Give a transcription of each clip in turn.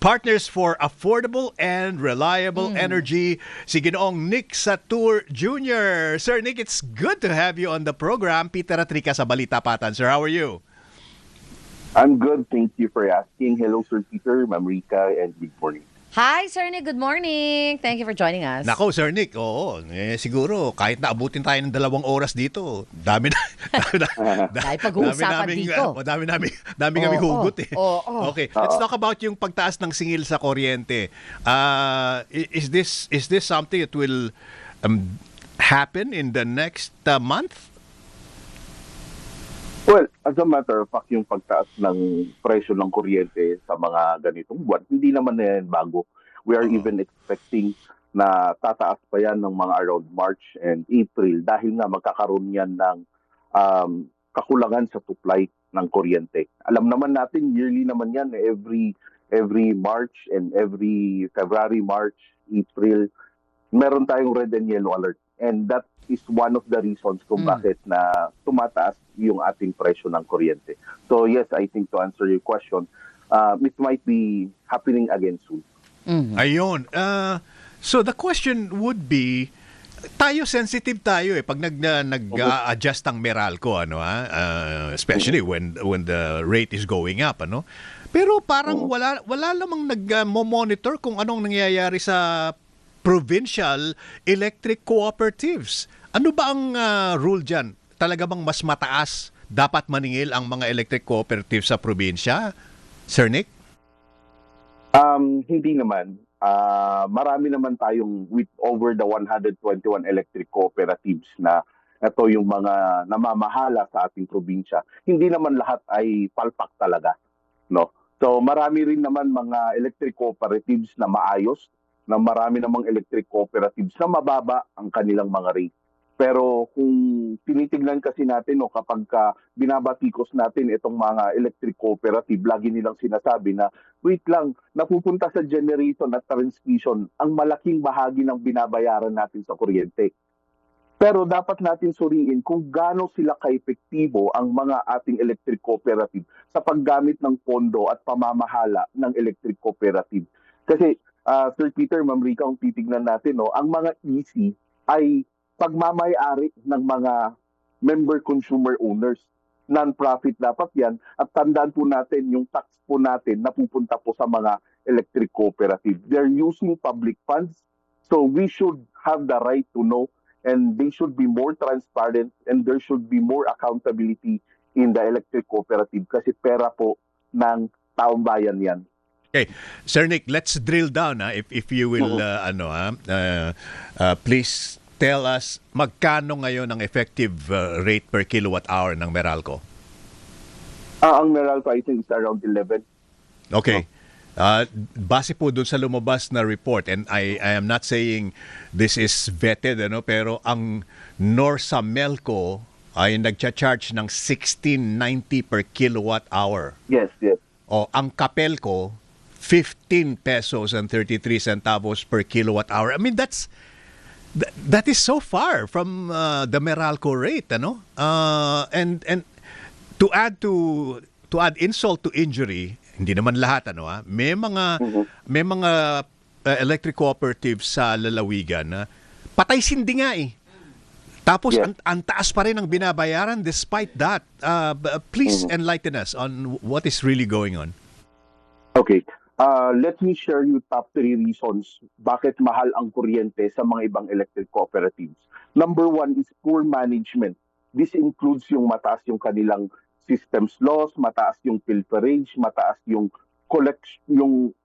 Partners for Affordable and Reliable Energy, si Ginoong Nick Satur Jr. Sir Nick, it's good to have you on the program. Peter Atrica sa Balita Patan. Sir, how are you? I'm good. Thank you for asking. Hello, Sir Peter, Ma'am Rica, and good morning. Hi, Sir Nick. Good morning. Thank you for joining us. Nako, Sir Nick, oo. Siguro, kahit naabutin tayo ng 2 oras dito, dami na. Dahil pag-uusapan dito. Dami kami hugot eh. Oo. Okay, let's talk about yung pagtaas ng singil sa kuryente. Is this something that will happen in the next month? Well, as a matter of fact, yung pagtaas ng presyo ng kuryente sa mga ganitong buwan, hindi naman na yan bago. We are even expecting na tataas pa yan ng mga around March and April dahil nga magkakaroon yan ng kakulangan sa supply ng kuryente. Alam naman natin, yearly naman yan, every March and every February, March, April, meron tayong red and yellow alert. And that is one of the reasons kung bakit na tumataas yung ating presyo ng kuryente. So yes, I think to answer your question, it might be happening again soon. Ayun. So the question would be, tayo sensitive tayo eh pag nag-adjust ang Meralco especially when the rate is going up Pero parang wala lamang nag-monitor kung anong nangyayari sa provincial electric cooperatives. Ano ba ang rule diyan? Talaga bang mas mataas dapat maningil ang mga electric cooperatives sa probinsya? Sir Nick? Hindi naman. Marami naman tayong with over the 121 electric cooperatives na ito yung mga namamahala sa ating probinsya. Hindi naman lahat ay palpak talaga, no? So marami rin naman mga electric cooperatives na maayos, na marami namang electric cooperatives na mababa ang kanilang mga rate. Pero kung tinitignan kasi natin kapag binabatikos natin itong mga electric cooperative, lagi nilang sinasabi na wait lang, napupunta sa generation at transmission ang malaking bahagi ng binabayaran natin sa kuryente. Pero dapat natin suriin kung gaano sila ka-epektibo ang mga ating electric cooperative sa paggamit ng pondo at pamamahala ng electric cooperative. Kasi Sir Peter, Ma'am Rica, kung titignan natin, ang mga EC ay pagmamayari ng mga member consumer owners. Non-profit dapat yan. At tandaan po natin, yung tax po natin napupunta po sa mga electric cooperative. They're using public funds. So we should have the right to know, and they should be more transparent, and there should be more accountability in the electric cooperative kasi pera po ng taong bayan yan. Okay, Sir Nick, let's drill down if you will please tell us magkano ngayon ang effective rate per kilowatt hour ng Meralco? Ang Meralco I think is around 11. Okay. Base po dun sa lumabas na report, and I am not saying this is vetted pero ang Norsamelco ay nagcha-charge ng 16.90 per kilowatt hour. Yes. O ang Capelco 15 pesos and 33 centavos per kilowatt hour. I mean, that is so far from the Meralco rate, and to add insult to injury, hindi naman lahat may mga electric cooperatives sa lalawigan na patay sindi nga eh. Tapos ang taas pa rin ang binabayaran despite that. Please enlighten us on what is really going on. Okay. Let me share you top 3 reasons bakit mahal ang kuryente sa mga ibang electric cooperatives. Number 1 is poor management. This includes yung mataas yung kanilang systems loss, mataas yung pilferage, mataas yung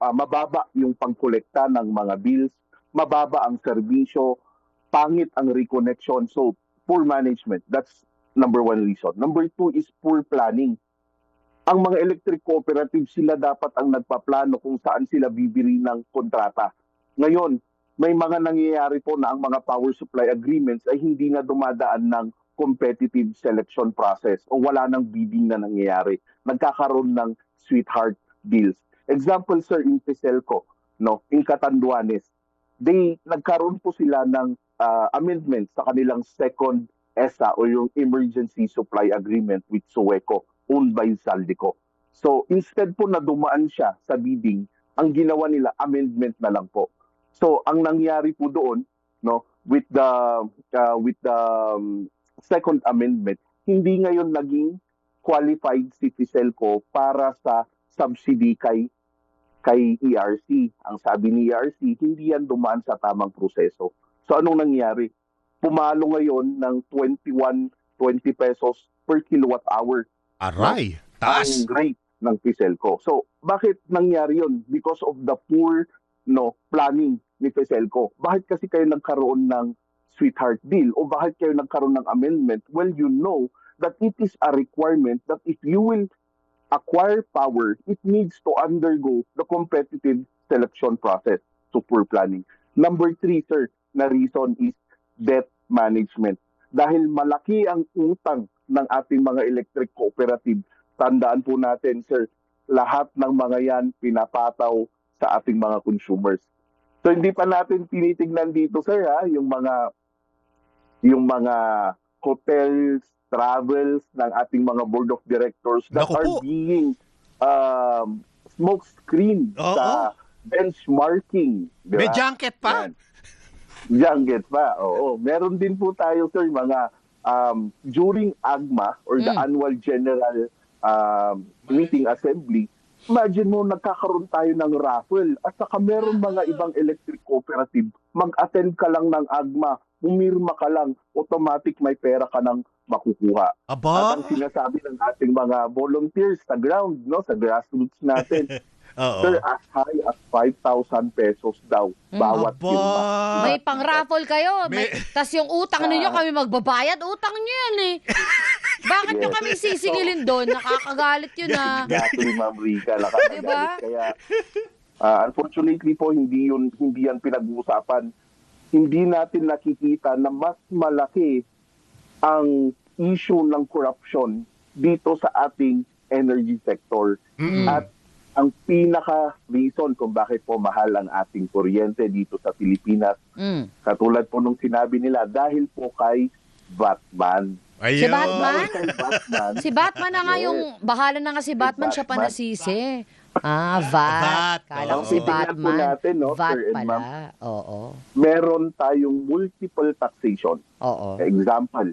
mababa yung pangkolekta ng mga bills, mababa ang serbisyo, pangit ang reconnection. So, poor management. That's number 1 reason. Number 2 is poor planning. Ang mga electric cooperative, sila dapat ang nagpaplano kung saan sila bibili ng kontrata. Ngayon, may mga nangyayari po na ang mga power supply agreements ay hindi na dumadaan ng competitive selection process o wala nang bidding na nangyayari. Nagkakaroon ng sweetheart deals. Example, sir, in Teselco, in Catanduanes, nagkaroon po sila ng amendment sa kanilang second ESA o yung Emergency Supply Agreement with Sueco, owned by Zaldico. So instead po na dumaan siya sa bidding, ang ginawa nila amendment na lang po. So ang nangyari po doon, no, with the second amendment, hindi ngayon naging qualified si Fiselco para sa subsidy kay ERC. Ang sabi ni ERC, hindi yan dumaan sa tamang proseso. So anong nangyari? Pumalo ngayon ng 20 pesos per kilowatt hour. Aray, taas. Ang rate ng Fiselco. So bakit nangyari yun? Because of the poor planning ni Fiselco. Bakit kasi kayo nagkaroon ng sweetheart deal o bakit kayo nagkaroon ng amendment? Well, you know that it is a requirement that if you will acquire power, it needs to undergo the competitive selection process. So poor planning. Number 3, sir, na reason is debt management. Dahil malaki ang utang ng ating mga electric cooperative, tandaan po natin, sir, lahat ng mga yan pinapataw sa ating mga consumers. So hindi pa natin tinitingnan dito, sir, yung mga hotels, travels ng ating mga board of directors that Naku are po. being smoke screen Oo. sa benchmarking. Di May ba? junket pa. Yan. Junket pa, oo. Meron din po tayo, sir, mga during AGMA or the Annual General Meeting Assembly, imagine mo, nagkakaroon tayo ng raffle at saka meron mga ibang electric cooperative, mag-attend ka lang ng AGMA, pumirma ka lang, automatic may pera ka nang makukuha. Aba. At ang sinasabi ng ating mga volunteers sa ground, sa grassroots natin, Oo. sir, as high as 5,000 pesos daw bawat Aba. firma. May pang-raffle kayo. May- Tas yung utang ninyo, kami magbabayad. Utang nyo yan eh. Bakit nyo Yes. kami sisingilin doon? Nakakagalit yun ah. Exactly, Ma'am Rica. Diba? Kaya, unfortunately po, hindi yan pinag-uusapan. Hindi natin nakikita na mas malaki ang issue ng corruption dito sa ating energy sector. At ang pinaka-reason kung bakit po mahal ang ating kuryente dito sa Pilipinas, katulad po nung sinabi nila, dahil po kay Batman. Si Ayun. Batman? Dahil kay Batman, Si Batman na nga Yes. yung, bahala na nga si Batman, siya pa Batman. nasisi. VAT. VAT, Kala ko oo. si Tingnan po Batman. natin, no, VAT sir and pala. ma'am. Oo. meron tayong multiple taxation. Oo. Example,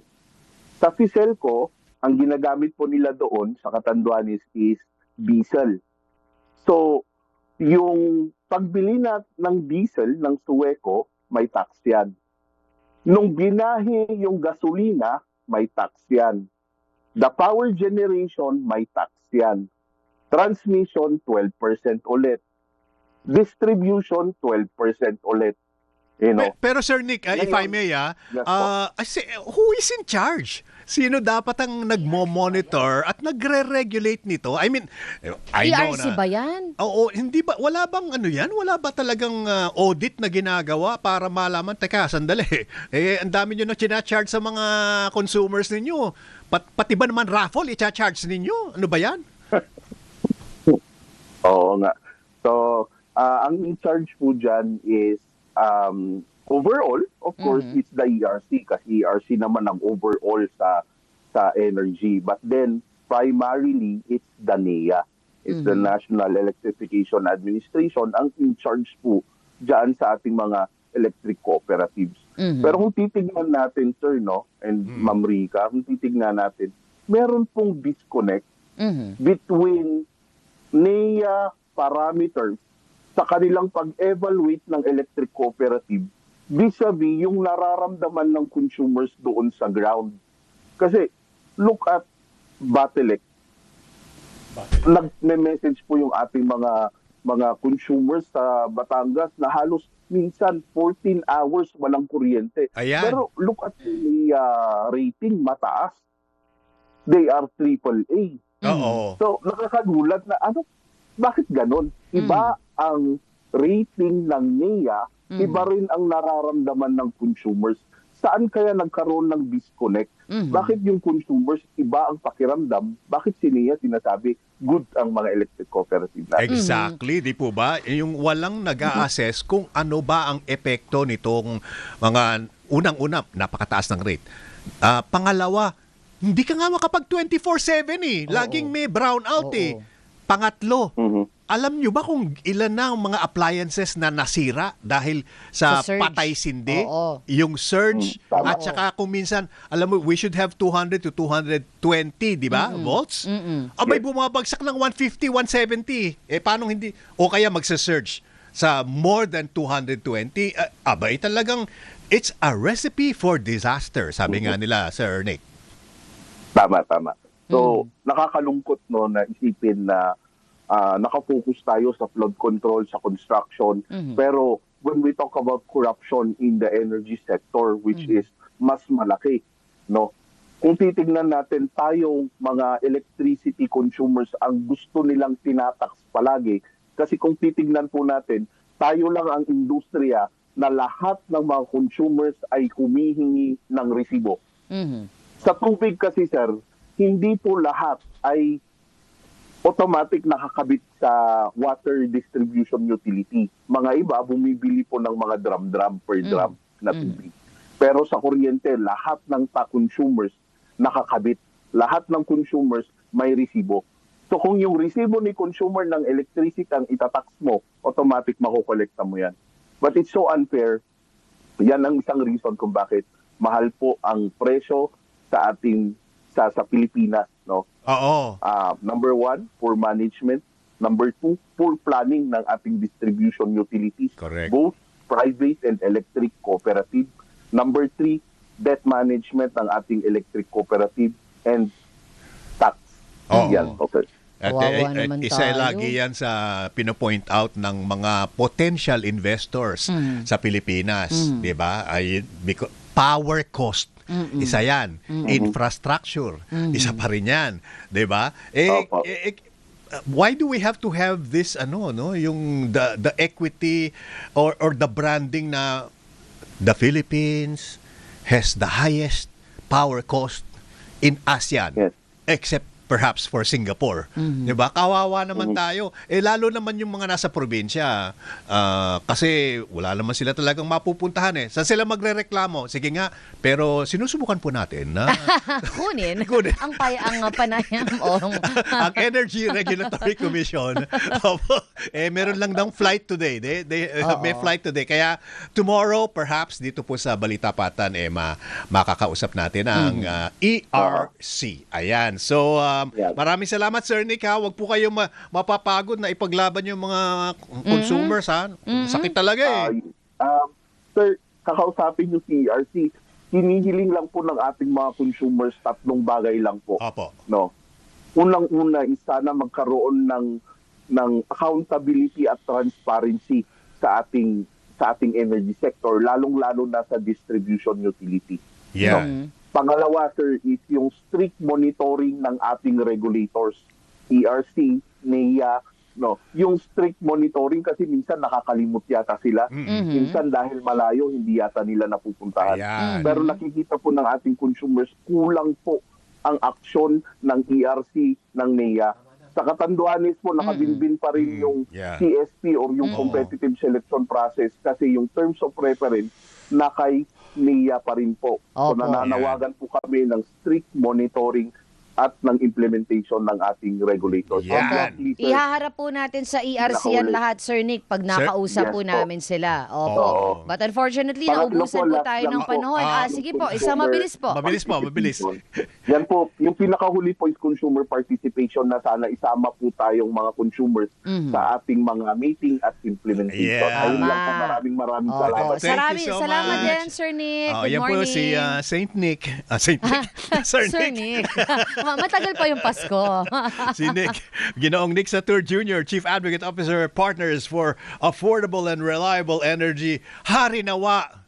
sa Fiselco, ang ginagamit po nila doon sa Catanduanes is diesel. So, yung pagbili ng diesel ng Sueco, may tax yan. Nung binahi yung gasolina, may tax yan. The power generation, may tax yan. Transmission, 12% ulit. Distribution, 12% ulit. You know, Pero Sir Nick, if I may, Yes po. who is in charge? Sino dapat ang nagmo-monitor at nagre-regulate nito? I mean, I know ERC na. ba yan? Oo, hindi ba, wala bang ano yan? Wala ba talagang audit na ginagawa para malaman? Teka, sandali. Ang dami nyo na charge sa mga consumers ninyo. Pati ba naman raffle, i-charge ninyo? Ano ba yan? Oo nga. So, ang in charge po dyan is overall, of course, it's the ERC kasi ERC naman ang overall sa energy. But then, primarily, it's the NEA. It's the National Electrification Administration ang in charge po dyan sa ating mga electric cooperatives. Pero kung titignan natin, sir, no, and Ma'am Rica, kung titignan natin, meron pong disconnect between NEA parameters sa kanilang pag-evaluate ng electric cooperative vis-a-vis yung nararamdaman ng consumers doon sa ground. Kasi, look at Batelec. Nag-message po yung ating mga consumers sa Batangas na halos minsan 14 hours walang kuryente. Ayan. Pero look at the rating, mataas. They are AAA. Oo. So, nakakagulat na bakit ganon? Iba ang rating ng NEA, iba rin ang nararamdaman ng consumers. Saan kaya nagkaroon ng disconnect? Bakit yung consumers, iba ang pakiramdam? Bakit si NEA sinasabi, good ang mga electric cooperative natin? Exactly, di po ba? Yung walang nag-a-assess kung ano ba ang epekto nitong mga unang-una, napakataas ng rate. Pangalawa, hindi ka nga makapag 24/7 eh. Laging may brownout eh. Pangatlo, Mhm. alam nyo ba kung ilan na ang mga appliances na nasira dahil sa Sa surge. patay sindi? Oo. Yung surge, Tama. at saka kung minsan, alam mo, we should have 200 to 220, di ba, volts? Abay, bumabagsak ng 150, 170. Paano hindi? O kaya magsa-surge sa more than 220. Abay, talagang, it's a recipe for disaster, sabi nga nila, Sir Nick. Tama. So, nakakalungkot no na isipin na nakafocus tayo sa flood control, sa construction. Pero when we talk about corruption in the energy sector, which is mas malaki, no? Kung titignan natin, tayong mga electricity consumers ang gusto nilang tinatax palagi. Kasi kung titignan po natin, tayo lang ang industriya na lahat ng mga consumers ay humihingi ng resibo. Sa tubig kasi, sir, hindi po lahat ay automatic nakakabit sa water distribution utility. Mga iba, bumibili po ng mga drum per drum na tubig. Pero sa kuryente, lahat ng consumers nakakabit. Lahat ng consumers may resibo. So kung yung resibo ni consumer ng electricity ang itatax mo, automatic makukolekta mo yan. But it's so unfair. Yan ang isang reason kung bakit mahal po ang presyo sa ating sa Pilipinas, no? Oo. Number 1, poor management. Number 2, poor planning ng ating distribution utilities. Correct. Both private and electric cooperative. Number 3, debt management ng ating electric cooperative and tax. Oo. Yan, okay. At Kawawa naman isa tayo. lagi yan sa pinopoint out ng mga potential investors sa Pilipinas, di ba? Ay power cost. Isa yan. Infrastructure. Isa pa rin yan. Di ba? Opo. Why do we have to have this, yung the equity or the branding na the Philippines has the highest power cost in ASEAN, Yes. except perhaps for Singapore. 'Di ba? Kawawa naman tayo. Lalo naman yung mga nasa probinsya. Kasi wala naman sila talagang mapupuntahan eh. Saan sila magrereklamo? Sige nga, pero sinusubukan po natin na Kunin. Kunin. ang panayam. ang Energy Regulatory Commission meron lang ng flight today. May flight today. Kaya tomorrow perhaps dito po sa Balitapatan makakausap natin ang ERC. Ayan. So Yeah. maraming salamat, Sir Nick, ha. Huwag po kayong mapapagod na ipaglaban yung mga consumers, ha. Sakit talaga eh. Sir, kakausapin yung CERC. Hinihiling lang po ng ating mga consumers 3 bagay lang po. Opo. No. Unang-una is sana magkaroon ng accountability at transparency sa ating energy sector, lalong-lalo na sa distribution utility. Yeah. Pangalawa, sir, is yung strict monitoring ng ating regulators, ERC, NEA, no. Yung strict monitoring kasi minsan nakakalimot yata sila. Minsan dahil malayo, hindi yata nila napupuntahan. Ayan. Pero nakikita po ng ating consumers, kulang po ang aksyon ng ERC, ng NEA. Sa Catanduanes po, nakabinbin pa rin yung Yeah. CSP or yung competitive selection process kasi yung terms of reference na kay NEA pa rin po. So Opo. nananawagan po kami ng strict monitoring at ng implementation ng ating regulators. Yan. Obviously, sir, Ihaharap po natin sa ERC yan Nakahuli. lahat, Sir Nick, pag nakausap Yes po po. namin sila. Opo. Oo. But unfortunately, Pangatlo naubusan po, po last tayo lang ng po. panahon. Sige po, isa Consumer- mabilis po. Mabilis. Yan po, yung pinakahuli po is consumer participation na sana isama po tayong mga consumers sa ating mga meeting at implementation. Yeah. Ayun lang po, Tama. maraming Opo. salamat. Thank you so Salamat much. din, Sir Nick. Good Yan morning. po si Saint Nick. Saint Nick. Sir Sir Nick. Nick. Matagal pa yung Pasko. Si Nick, Ginoong Nick Satur Jr., Chief Advocate Officer, Partners for Affordable and Reliable Energy. Hari nawa